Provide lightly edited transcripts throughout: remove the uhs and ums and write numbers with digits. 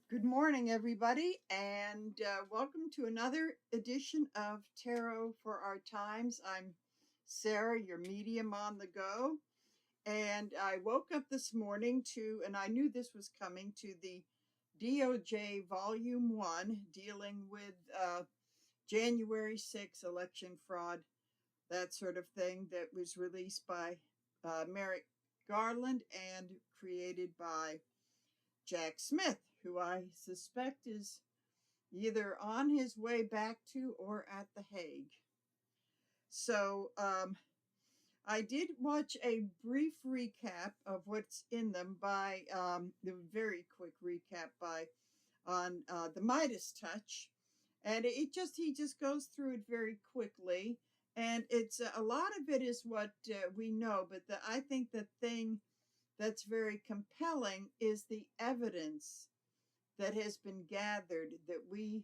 Good morning, everybody, and welcome to another edition of Tarot for Our Times. I'm Sarah, your medium on the go, and I woke up this morning and I knew this was coming, to the DOJ Volume 1, dealing with January 6 election fraud, that sort of thing, that was released by Merrick Garland and created by Jack Smith, who I suspect is either on his way back to or at The Hague. So I did watch a brief recap of what's in them by the very quick recap by on the Midas Touch, and he just goes through it very quickly, and it's a lot of it is what we know, but I think the thing that's very compelling is the evidence that has been gathered that we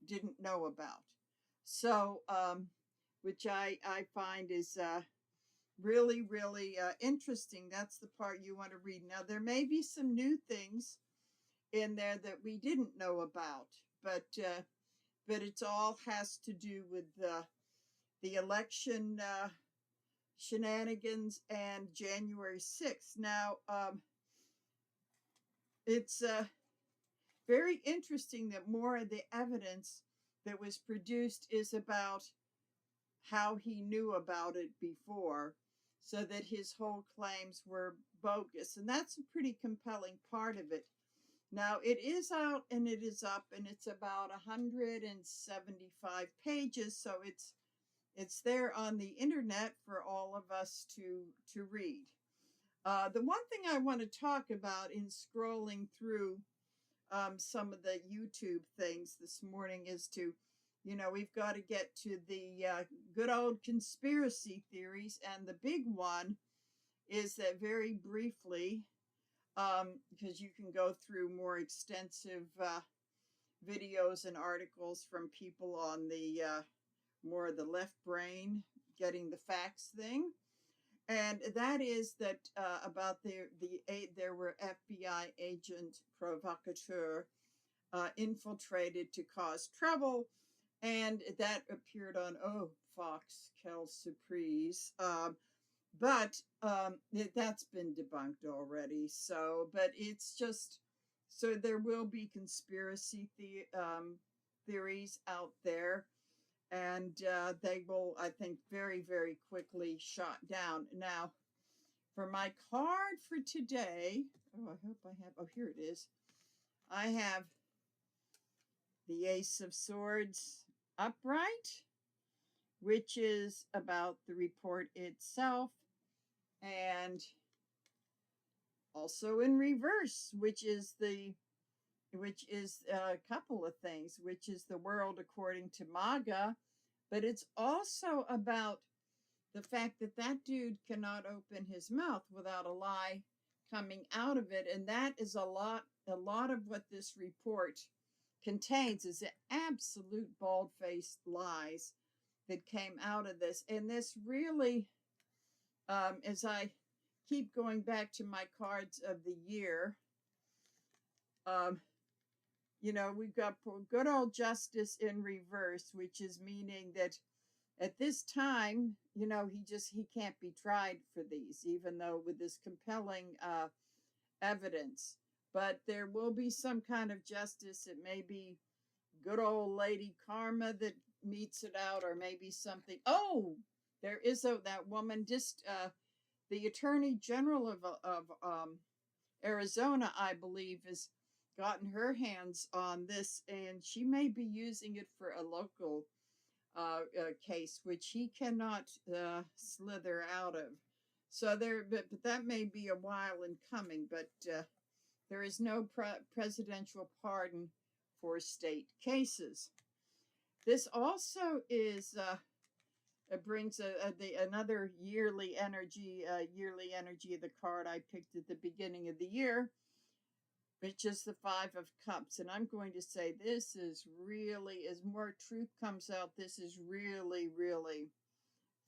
didn't know about. So, which I find is really, really interesting. That's the part you want to read. Now, there may be some new things in there that we didn't know about, but it's all has to do with the election shenanigans and January 6th. Now, it's very interesting that more of the evidence that was produced is about how he knew about it before, so that his whole claims were bogus. And that's a pretty compelling part of it. Now, it is out and it is up, and it's about 175 pages, so it's there on the internet for all of us to read. The one thing I want to talk about in scrolling through some of the YouTube things this morning is we've got to get to the good old conspiracy theories. And the big one is that, very briefly, because you can go through more extensive videos and articles from people on the more of the left brain, getting the facts thing. And that is that about there were FBI agent provocateur infiltrated to cause trouble, and that appeared on Fox, Quelle Surprise. But that's been debunked already. So, but it's just, so there will be conspiracy theories out there, and they will, I think, very, very quickly shot down. Now, for my card for today, I hope I have, here it is. I have the Ace of Swords upright, which is about the report itself, and also in reverse, which is a couple of things, which is the world according to MAGA, but it's also about the fact that that dude cannot open his mouth without a lie coming out of it. And that is a lot of what this report contains, is absolute bald-faced lies that came out of this. And this really, as I keep going back to my cards of the year, we've got good old justice in reverse, which is meaning that at this time, he can't be tried for these, even though with this compelling evidence. But there will be some kind of justice. It may be good old Lady Karma that meets it out, or maybe something. Oh, there is that woman, just the Attorney General of Arizona, I believe, has gotten her hands on this, and she may be using it for a local case, which he cannot slither out of. So but that may be a while in coming. But there is no presidential pardon for state cases. This also is it brings another yearly energy of the card I picked at the beginning of the year, which is the Five of Cups. And I'm going to say this is really, as more truth comes out, this is really, really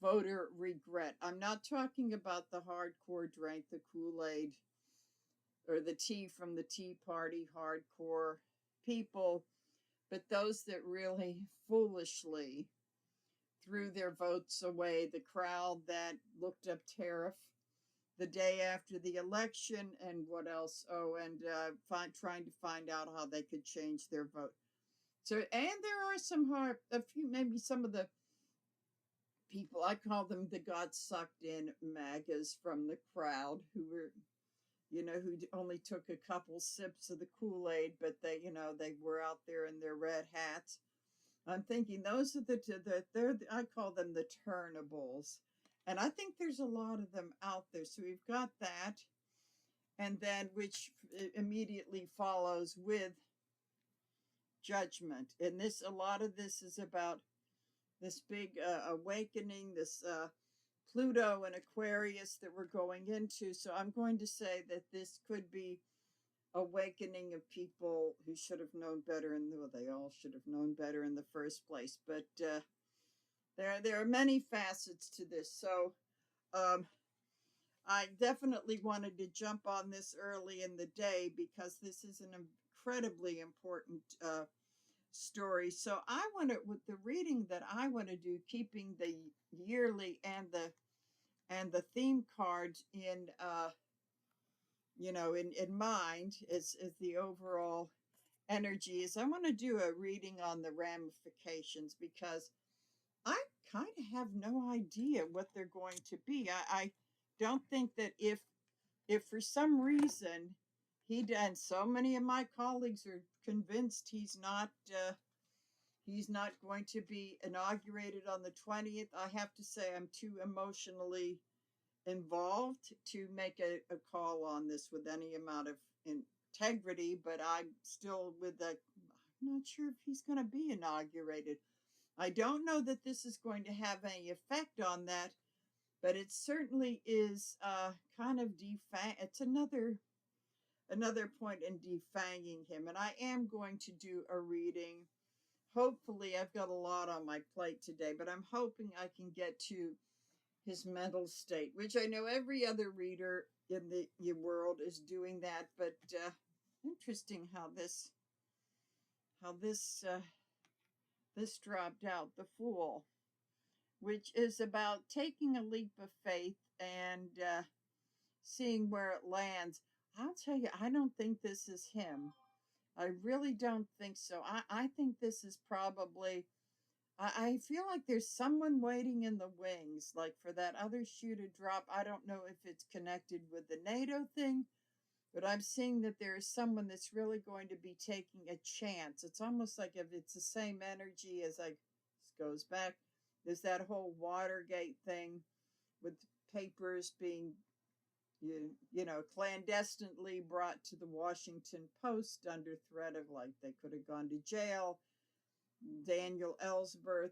voter regret. I'm not talking about the hardcore drank the Kool-Aid or the T from the Tea Party, hardcore people, but those that really foolishly threw their votes away, the crowd that looked up tariff the day after the election, and what else? Oh, and trying to find out how they could change their vote. So, and there are a few, maybe some of the people, I call them the got sucked in MAGAs from the crowd, who were, who only took a couple sips of the Kool-Aid, but they were out there in their red hats. I'm thinking those are I call them the turnables. And I think there's a lot of them out there. So we've got that. And then which immediately follows with judgment. And a lot of this is about this big awakening, this Pluto and Aquarius that we're going into. So I'm going to say that this could be awakening of people who should have known better, and well, they all should have known better in the first place. But there are many facets to this. So I definitely wanted to jump on this early in the day because this is an incredibly important story. So I want to, with the reading that I want to do, keeping the yearly and the theme cards in in mind as the overall energy, is I want to do a reading on the ramifications, because I kind of have no idea what they're going to be. I don't think that if for some reason and so many of my colleagues are convinced he's not going to be inaugurated on the 20th, I have to say I'm too emotionally involved to make a call on this with any amount of integrity. But I'm still I'm not sure if he's going to be inaugurated. I don't know that this is going to have any effect on that, but it certainly is kind of it's another point in defanging him. And I am going to do a reading. Hopefully, I've got a lot on my plate today, but I'm hoping I can get to his mental state, which I know every other reader in the world is doing that. But interesting how this dropped out, the Fool, which is about taking a leap of faith and seeing where it lands. I'll tell you, I don't think this is him. I really don't think so. I think this is probably, I feel like there's someone waiting in the wings, like for that other shoe to drop. I don't know if it's connected with the NATO thing, but I'm seeing that there is someone that's really going to be taking a chance. It's almost like if it's the same energy as this goes back. There's that whole Watergate thing with papers being clandestinely brought to the Washington Post under threat of, like, they could have gone to jail. Daniel Ellsberg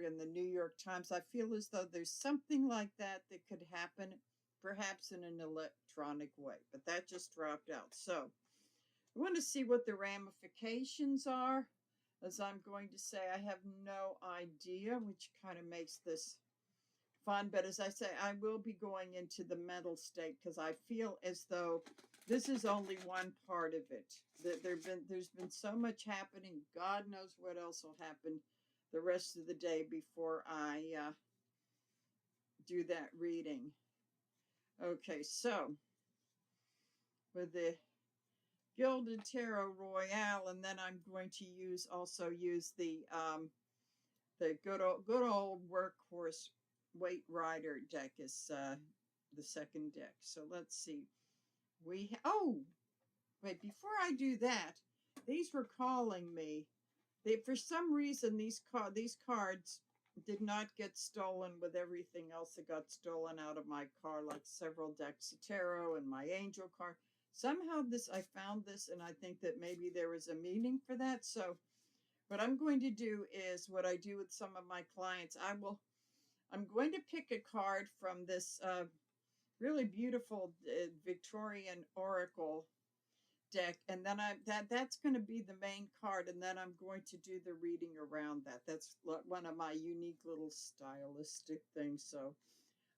in the New York Times. I feel as though there's something like that could happen, perhaps in an electronic way, but that just dropped out. So I want to see what the ramifications are. As I'm going to say, I have no idea, which kind of makes this fun. But as I say, I will be going into the mental state, because I feel as though this is only one part of it. There's been so much happening. God knows what else will happen the rest of the day before I do that reading. Okay, so with the Gilded Tarot Royale, and then I'm going to use the good old Workhorse Weight Rider deck is the second deck. So let's see. Wait, before I do that, these were calling me. For some reason, these cards did not get stolen with everything else that got stolen out of my car, like several decks of tarot and my angel card. Somehow I found this, and I think that maybe there was a meaning for that. So what I'm going to do is what I do with some of my clients. I'm going to pick a card from this really beautiful Victorian Oracle deck, and then that's going to be the main card, and then I'm going to do the reading around that. That's one of my unique little stylistic things. So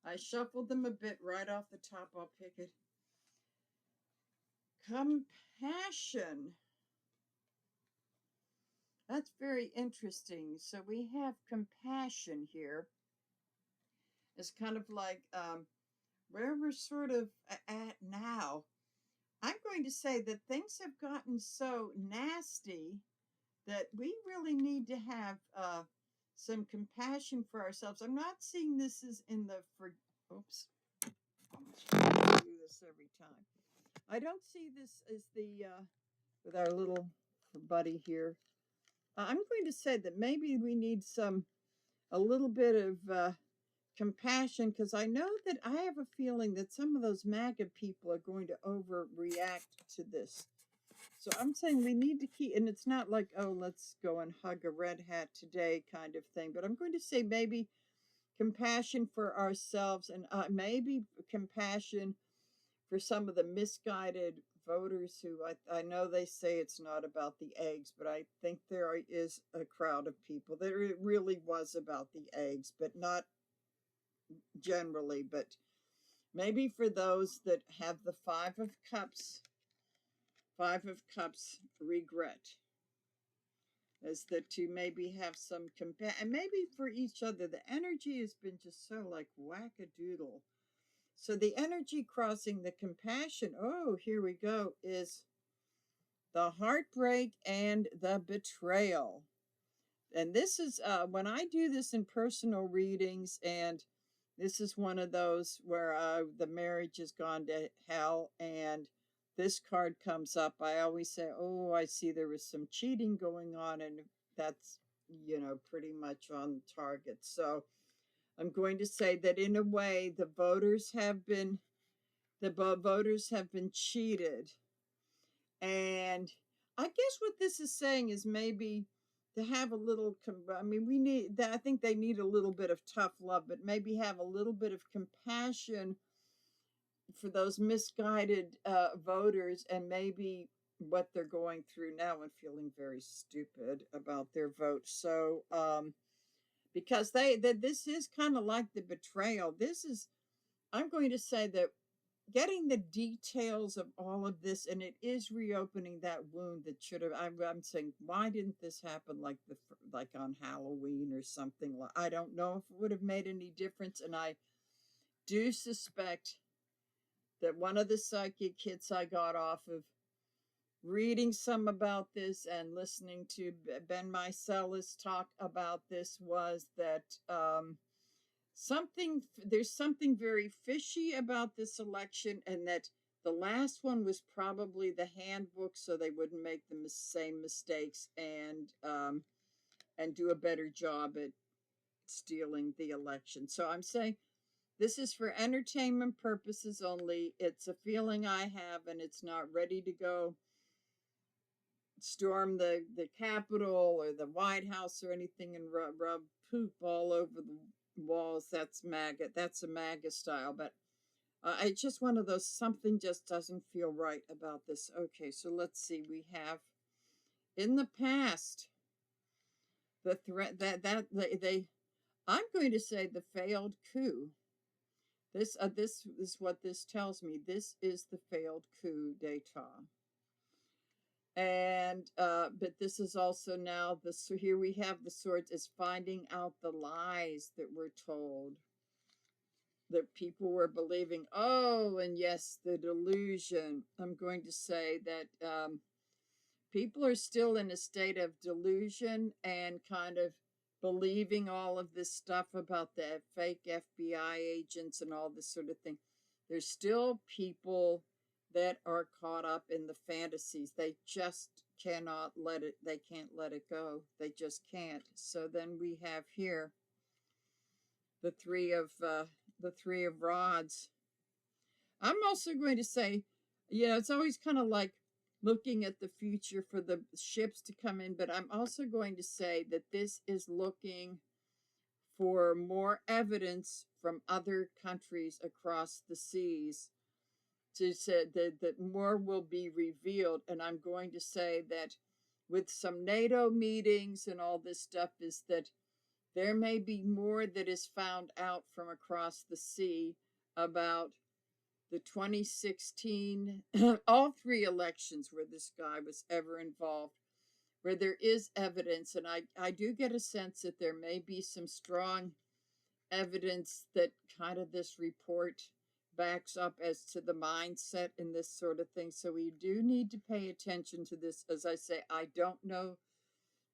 I shuffled them a bit right off the top. I'll pick it. Compassion. That's very interesting. So we have compassion here. It's kind of like where we're sort of at now. I'm going to say that things have gotten so nasty that we really need to have some compassion for ourselves. I'm not seeing this as in the oops. I do this every time. I don't see this as the with our little buddy here. I'm going to say that maybe we need a little bit of compassion, because I know that I have a feeling that some of those MAGA people are going to overreact to this. So I'm saying we need to keep, and it's not like, oh, let's go and hug a red hat today kind of thing, but I'm going to say maybe compassion for ourselves, and maybe compassion for some of the misguided voters who I know they say it's not about the eggs, but I think there is a crowd of people that it really was about the eggs, but not generally, but maybe for those that have the Five of Cups regret, is that to maybe have some compassion, and maybe for each other. The energy has been just so like wackadoodle. So the energy crossing the compassion, oh, here we go, is the heartbreak and the betrayal. And this is when I do this in personal readings, and this is one of those where the marriage has gone to hell, and this card comes up. I always say, oh, I see there was some cheating going on, and that's, pretty much on target. So I'm going to say that in a way, the voters have been cheated. And I guess what this is saying is maybe to have a little, I mean, we need that. I think they need a little bit of tough love, but maybe have a little bit of compassion for those misguided voters, and maybe what they're going through now and feeling very stupid about their vote. So, because this is kind of like the betrayal. I'm going to say that getting the details of all of this, and it is reopening that wound that should have. I'm saying, why didn't this happen like on Halloween or something? I don't know if it would have made any difference, and I do suspect that one of the psychic hits I got off of reading some about this and listening to Ben Meiselas talk about this was that there's something very fishy about this election, and that the last one was probably the handbook, so they wouldn't make the same mistakes and do a better job at stealing the election. So I'm saying this is for entertainment purposes only. It's a feeling I have, and it's not ready to go storm the Capitol or the White House or anything and rub poop all over the walls. That's MAGA. That's a MAGA style. But it's just one of those, something just doesn't feel right about this. Okay, so let's see. We have in the past the threat that they I'm going to say the failed coup. This is what this tells me. This is the failed coup d'etat. And but this is also now so here we have the swords, is finding out the lies that were told, that people were believing. Oh, and yes, the delusion. I'm going to say that people are still in a state of delusion and kind of believing all of this stuff about the fake FBI agents and all this sort of thing. There's still people that are caught up in the fantasies. They just cannot they can't let it go. They just can't. So then we have here the three of rods. I'm also going to say, it's always kind of like looking at the future for the ships to come in, but I'm also going to say that this is looking for more evidence from other countries across the seas, to say that more will be revealed. And I'm going to say that with some NATO meetings and all this stuff, is that there may be more that is found out from across the sea about the 2016, all three elections where this guy was ever involved, where there is evidence. And I do get a sense that there may be some strong evidence that kind of this report backs up as to the mindset and this sort of thing. So we do need to pay attention to this. As I say, I don't know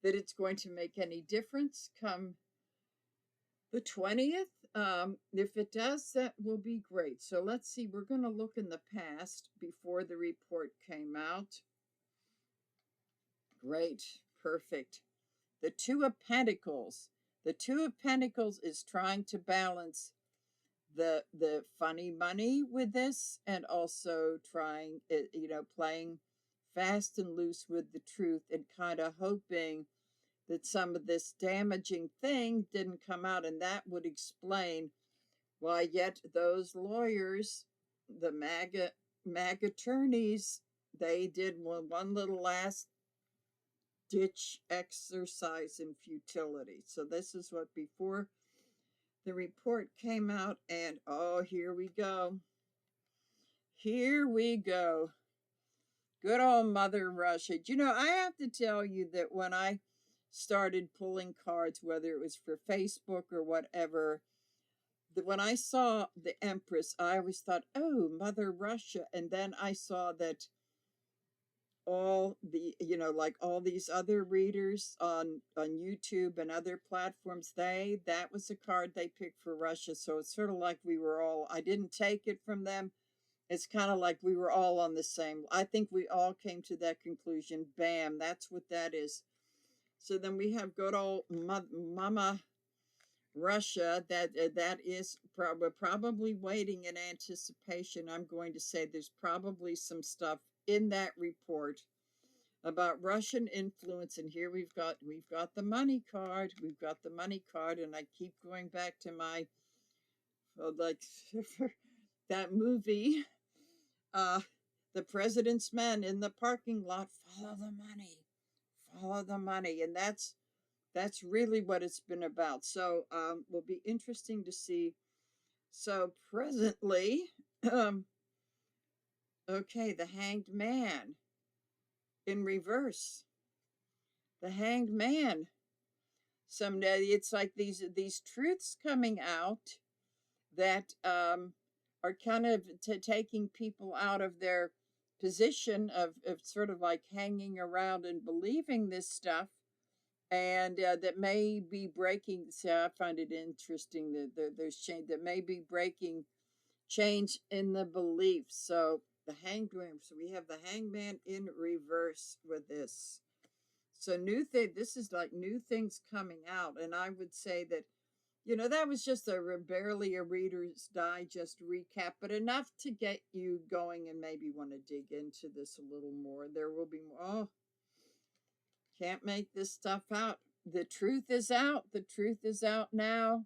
that it's going to make any difference come the 20th. If it does, that will be great. So let's see, we're going to look in the past before the report came out. Great, perfect. The Two of Pentacles. The Two of Pentacles is trying to balance the funny money with this, and also trying, playing fast and loose with the truth, and kind of hoping that some of this damaging thing didn't come out, and that would explain why yet those lawyers, the MAG attorneys, they did one little last ditch exercise in futility. So this is what before the report came out, and oh, here we go. Here we go. Good old Mother Russia. I have to tell you that when I started pulling cards, whether it was for Facebook or whatever, when I saw the Empress, I always thought, oh, Mother Russia. And then I saw that all the, like all these other readers on YouTube and other platforms, that was a card they picked for Russia. So it's sort of like we were all, I didn't take it from them. It's kind of like we were all on the same. I think we all came to that conclusion. Bam, that's what that is. So then we have good old Mama Russia. That is probably waiting in anticipation. I'm going to say there's probably some stuff in that report about Russian influence. And here we've got the money card. We've got the money card, and I keep going back to my that movie. The President's Men in the parking lot. Follow the money. Follow the money. And that's really what it's been about. So will be interesting to see. So presently, okay, the Hanged Man in reverse. The Hanged Man. Someday it's like these truths coming out that are kind of taking people out of their position of sort of like hanging around and believing this stuff, and that may be breaking. So I find it interesting that there's change that may be breaking change in the beliefs. So the Hangman. So we have the Hangman in reverse with this. So this is like new things coming out, and I would say that that was just barely a Reader's Digest recap, but enough to get you going and maybe want to dig into this a little more. There will be more. Oh, can't make this stuff out. The truth is out. The truth is out now,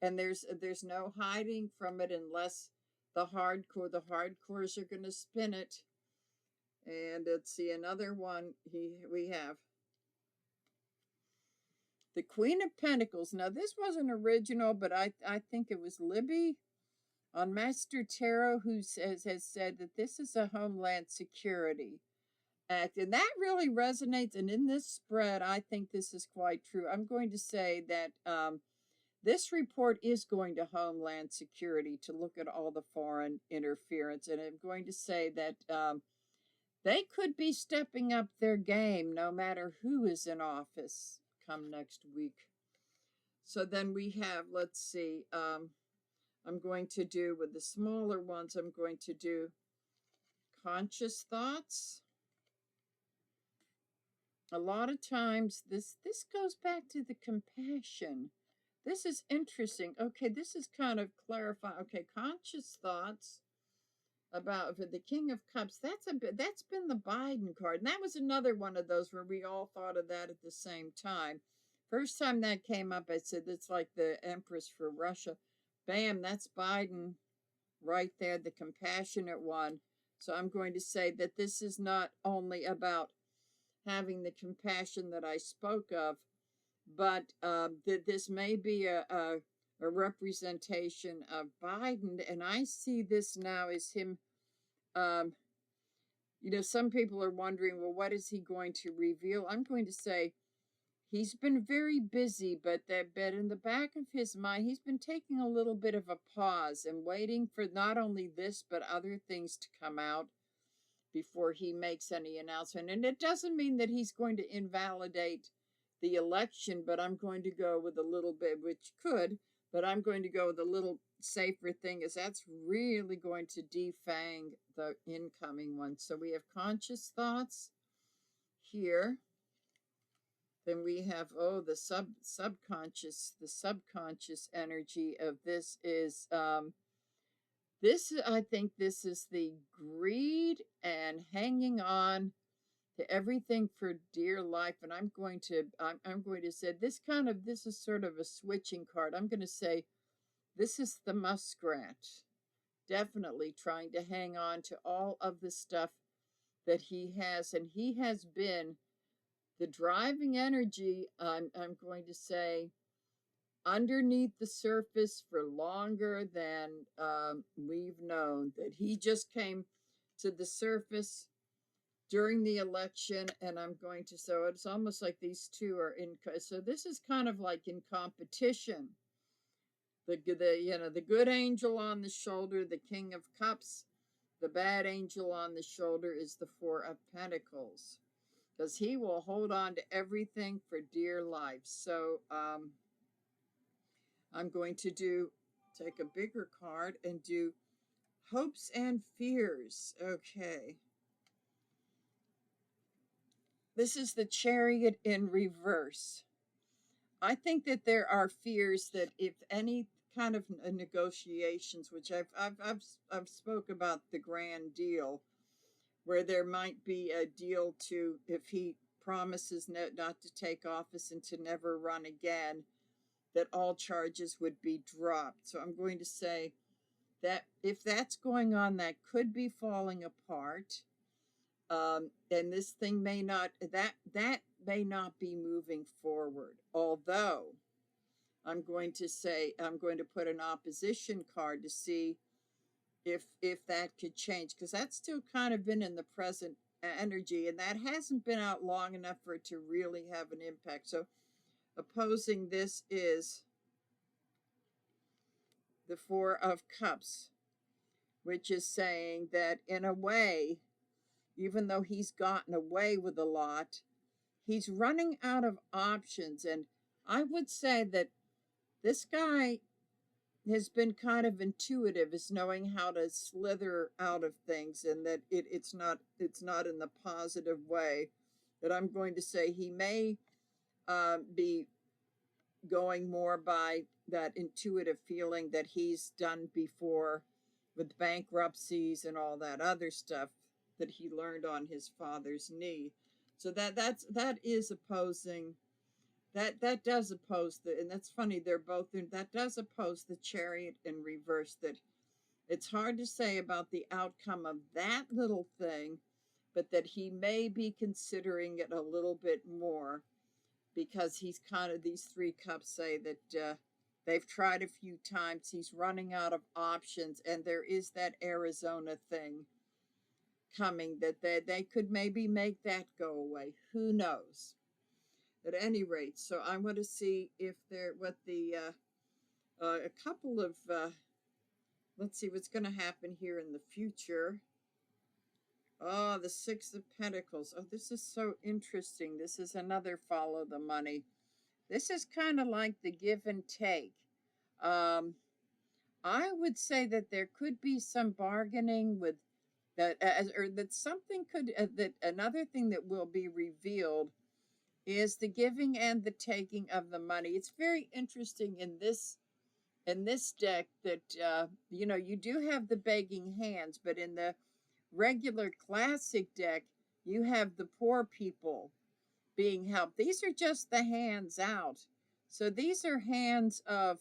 and there's no hiding from it unless the hardcores are going to spin it. And let's see another one. We have the Queen of Pentacles. Now, this wasn't original, but I think it was Libby on Master Tarot who has said that this is a Homeland Security Act. And that really resonates. And in this spread, I think this is quite true. I'm going to say that this report is going to Homeland Security to look at all the foreign interference. And I'm going to say that they could be stepping up their game no matter who is in office come next week. So then we have, let's see, I'm going to do with the smaller ones, I'm going to do conscious thoughts. A lot of times this goes back to the compassion. This is interesting. Okay, this is kind of clarifying. Okay, conscious thoughts about for the King of Cups. That's been the Biden card, and that was another one of those where we all thought of that at the same time. First time that came up, I said it's like the Empress for Russia. Bam, that's Biden right there, the compassionate one. So I'm going to say that this is not only about having the compassion that I spoke of, but that this may be a a representation of Biden. And I see this now as him, um, some people are wondering, well, what is he going to reveal? I'm going to say he's been very busy, but in the back of his mind, he's been taking a little bit of a pause and waiting for not only this, but other things to come out before he makes any announcement. And it doesn't mean that he's going to invalidate the election, but I'm going to go with a little bit, which could, but I'm going to go with a little safer thing, is that's really going to defang the incoming one. So we have conscious thoughts here. Then we have, the subconscious, the subconscious energy of this is, I think this is the greed and hanging on to everything for dear life. And I'm going to say this is sort of a switching card. I'm going to say this is the muskrat, definitely trying to hang on to all of the stuff that he has. And he has been the driving energy, I'm going to say, underneath the surface for longer than we've known. That he just came to the surface during the election, and I'm going to, so it's almost like these two are in, so this is kind of like in competition. The good angel on the shoulder, the King of Cups. The bad angel on the shoulder is the Four of Pentacles, because he will hold on to everything for dear life. So I'm going to take a bigger card and do hopes and fears. Okay. This is the Chariot in reverse. I think that there are fears that if any kind of negotiations, which I've spoke about the grand deal, where there might be a deal to, if he promises not to take office and to never run again, that all charges would be dropped. So I'm going to say that if that's going on, that could be falling apart. And this thing may not, that may not be moving forward. Although I'm going to put an opposition card to see if that could change, because that's still kind of been in the present energy, and that hasn't been out long enough for it to really have an impact. So opposing this is the Four of Cups, which is saying that in a way, even though he's gotten away with a lot, he's running out of options. And I would say that this guy has been kind of intuitive, is knowing how to slither out of things, and that it's not in the positive way. That I'm going to say he may be going more by that intuitive feeling that he's done before with bankruptcies and all that other stuff that he learned on his father's knee. So that is opposing, that does oppose and that's funny, they're both in, that does oppose the Chariot in reverse. That it's hard to say about the outcome of that little thing, but that he may be considering it a little bit more, because he's kind of, these three cups say that they've tried a few times, he's running out of options, and there is that Arizona thing coming, that they could maybe make that go away. Who knows? At any rate, so I want to see if there, what the, a couple of, let's see what's going to happen here in the future. Oh, the Six of Pentacles. Oh, this is so interesting. This is another follow the money. This is kind of like the give and take. I would say that there could be some bargaining with that, or that something could, that another thing that will be revealed is the giving and the taking of the money. It's very interesting in this deck that, you do have the begging hands, but in the regular classic deck, you have the poor people being helped. These are just the hands out. So these are hands of,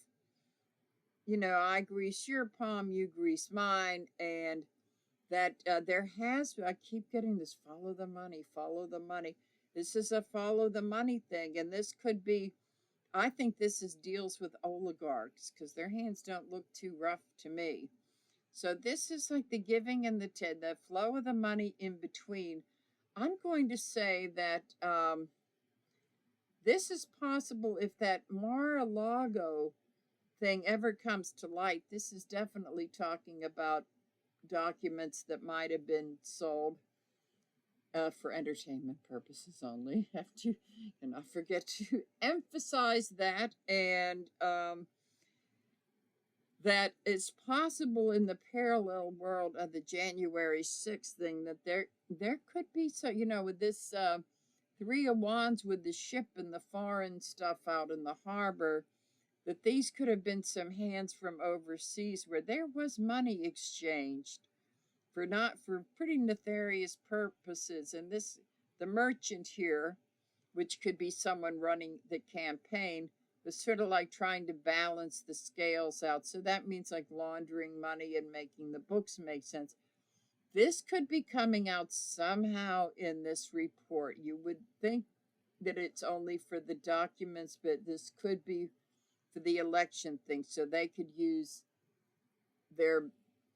I grease your palm, you grease mine, and that there has, I keep getting this follow the money, follow the money. This is a follow the money thing, and this could be I think this is deals with oligarchs because their hands don't look too rough to me. So this is like the giving and the flow of the money in between. I'm going to say that this is possible if that Mar-a-Lago thing ever comes to light. This is definitely talking about documents that might have been sold for entertainment purposes only. Have to not forget to emphasize that, and that it's possible in the parallel world of the January 6th thing that there could be, so with this Three of Wands with the ship and the foreign stuff out in the harbor, that these could have been some hands from overseas where there was money exchanged for not for pretty nefarious purposes. And this, the merchant here, which could be someone running the campaign, was sort of like trying to balance the scales out. So that means like laundering money and making the books make sense. This could be coming out somehow in this report. You would think that it's only for the documents, but this could be for the election thing. So they could use their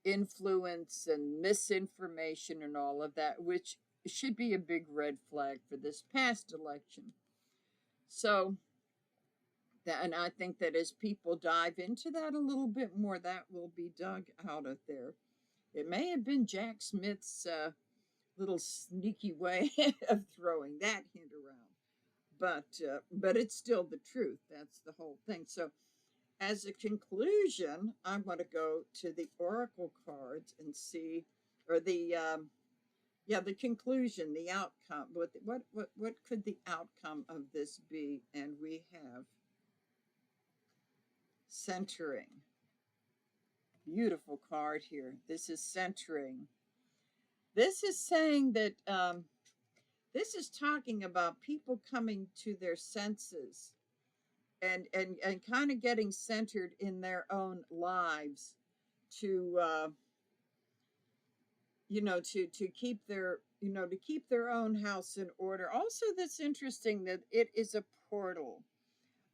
influence and misinformation and all of that, which should be a big red flag for this past election. So, and I think that as people dive into that a little bit more, that will be dug out of there. It may have been Jack Smith's little sneaky way of throwing that hint around, but it's still the truth. That's the whole thing. So, as a conclusion, I'm going to go to the oracle cards and see, or the conclusion, the outcome. What could the outcome of this be? And we have centering. Beautiful card here. This is centering. This is saying that this is talking about people coming to their senses and kind of getting centered in their own lives to to keep their to keep their own house in order. Also, that's interesting that it is a portal.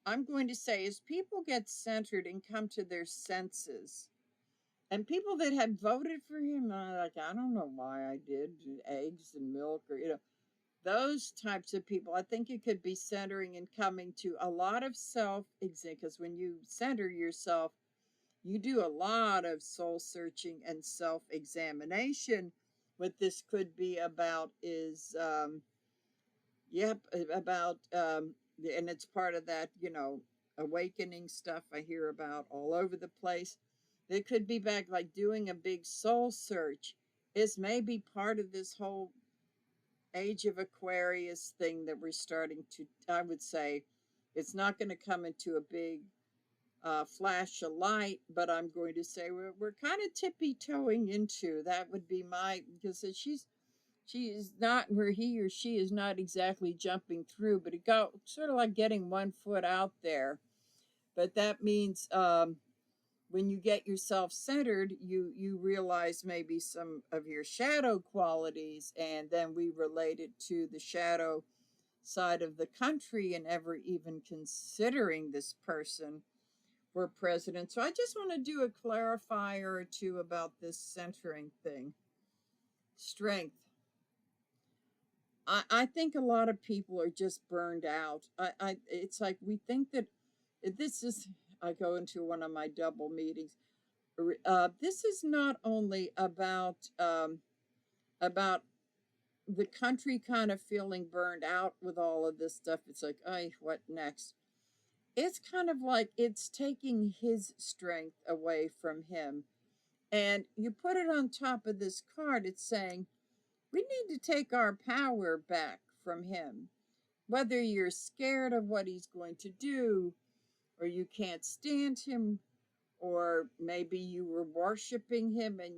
I'm going to say as people get centered and come to their senses, and people that had voted for him, like, I don't know why I did, eggs and milk, or those types of people, I think it could be centering and coming to a lot of self-exam, because when you center yourself, you do a lot of soul searching and self-examination. What this could be about is, about, and it's part of that, awakening stuff I hear about all over the place. It could be back like doing a big soul search is maybe part of this whole age of Aquarius thing that we're starting to, I would say, it's not going to come into a big flash of light, but I'm going to say we're kind of tippy toeing into that would be my, because she is not where he or she is not exactly jumping through, but it got sort of like getting one foot out there. But that means when you get yourself centered, you realize maybe some of your shadow qualities, and then we relate it to the shadow side of the country and ever even considering this person for president. So I just want to do a clarifier or two about this centering thing. Strength. I think a lot of people are just burned out. It's like we think that this is, I go into one of my double meetings. This is not only about the country kind of feeling burned out with all of this stuff. It's like, ay, what next? It's kind of like it's taking his strength away from him. And you put it on top of this card, it's saying, we need to take our power back from him. Whether you're scared of what he's going to do, or you can't stand him, or maybe you were worshiping him and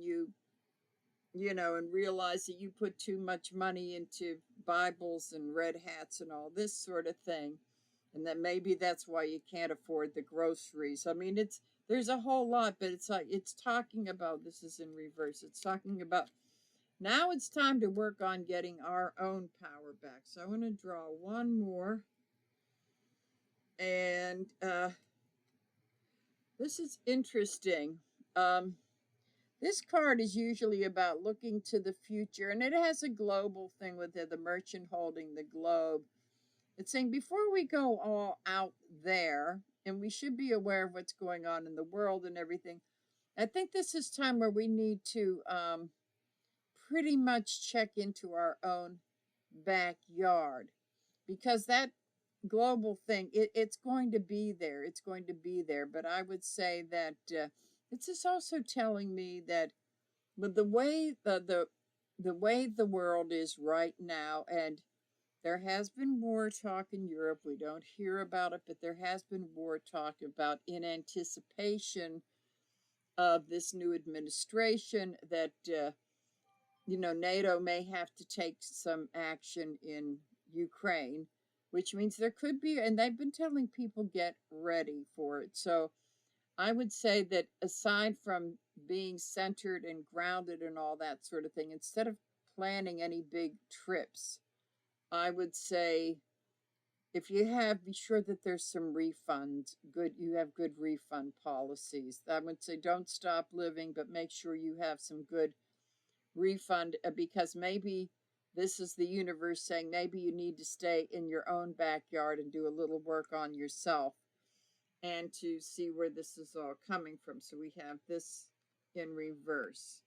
and realize that you put too much money into Bibles and red hats and all this sort of thing. And that maybe that's why you can't afford the groceries. I mean, there's a whole lot, but it's like, it's talking about, this is in reverse. It's talking about now it's time to work on getting our own power back. So I want to draw one more. And this is interesting. Um, this card is usually about looking to the future, and it has a global thing with it, the merchant holding the globe. It's saying before we go all out there, and we should be aware of what's going on in the world and everything, I think this is time where we need to pretty much check into our own backyard, because that global thing, it's going to be there. It's going to be there. But I would say that this is also telling me that with the way the world is right now, and there has been war talk in Europe. We don't hear about it, but there has been war talk about in anticipation of this new administration that NATO may have to take some action in Ukraine, which means there could be, and they've been telling people get ready for it. So I would say that aside from being centered and grounded and all that sort of thing, instead of planning any big trips, I would say if you have, be sure that there's some refunds. You have good refund policies. I would say don't stop living, but make sure you have some good refund, because maybe this is the universe saying maybe you need to stay in your own backyard and do a little work on yourself and to see where this is all coming from. So we have this in reverse.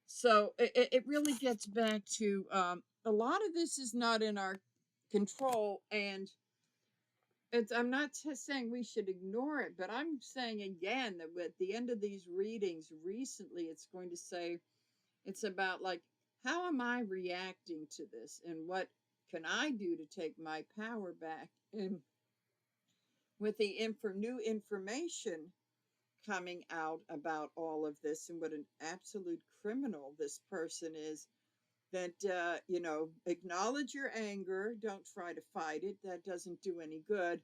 So it really gets back to a lot of this is not in our control, and I'm not saying we should ignore it, but I'm saying again that at the end of these readings recently, it's going to say it's about like, how am I reacting to this, and what can I do to take my power back? And with the new information coming out about all of this and what an absolute criminal this person is, that acknowledge your anger, don't try to fight it, that doesn't do any good.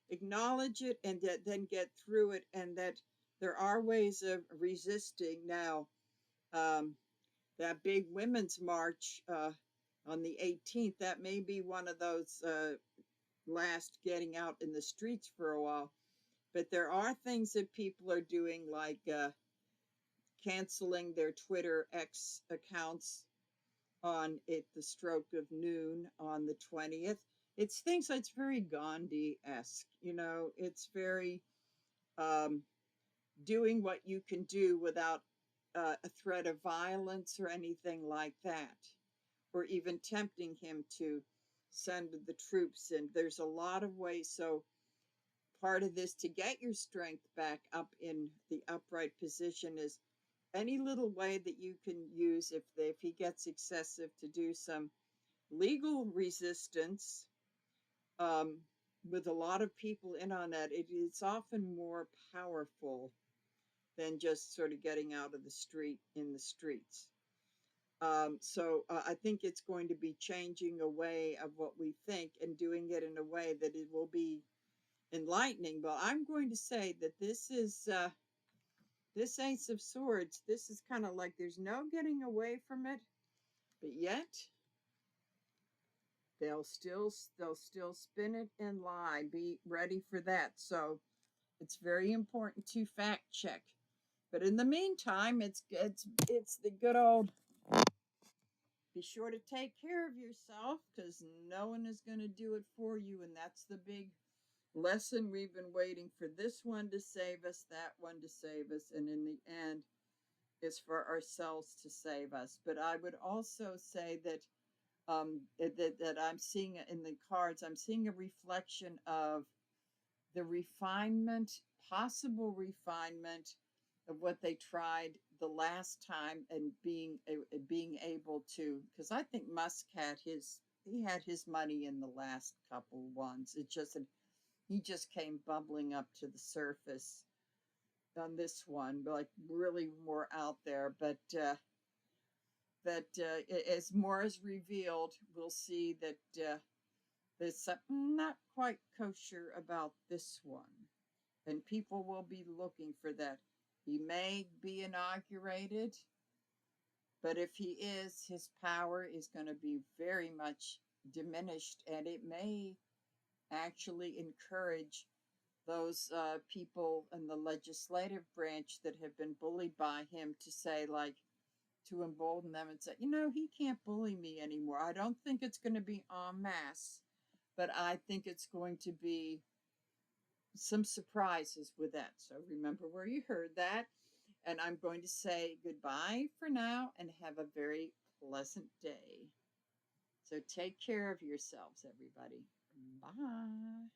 Acknowledge it and then get through it, and that there are ways of resisting. Now that big women's march on the 18th, that may be one of those last getting out in the streets for a while. But there are things that people are doing, like canceling their Twitter X accounts on the stroke of noon on the 20th. It's things that's very Gandhi-esque. It's very doing what you can do without a threat of violence or anything like that, or even tempting him to send the troops in. There's a lot of ways. So part of this, to get your strength back up in the upright position, is any little way that you can use, if he gets excessive, to do some legal resistance. With a lot of people in on that, it's often more powerful than just sort of getting out of the street in the streets. So I think it's going to be changing a way of what we think and doing it in a way that it will be enlightening. But I'm going to say that this is this Ace of Swords. This is kind of like there's no getting away from it, but yet they'll still spin it and lie. Be ready for that. So it's very important to fact check. But in the meantime, it's the good old, be sure to take care of yourself, because no one is going to do it for you. And that's the big lesson. We've been waiting for this one to save us, that one to save us. And in the end, it's for ourselves to save us. But I would also say that that I'm seeing in the cards, I'm seeing a reflection of the refinement, possible refinement of what they tried the last time, and being able to, because I think Musk had his money in the last couple ones. It just he just came bubbling up to the surface on this one, but like really more out there. But as more is revealed, we'll see that there's something not quite kosher about this one, and people will be looking for that. He may be inaugurated, but if he is, his power is going to be very much diminished, and it may actually encourage those people in the legislative branch that have been bullied by him to say, like, to embolden them and say, you know, he can't bully me anymore. I don't think it's going to be en masse, but I think it's going to be some surprises with that. So remember where you heard that. And I'm going to say goodbye for now and have a very pleasant day. So take care of yourselves, everybody. Bye.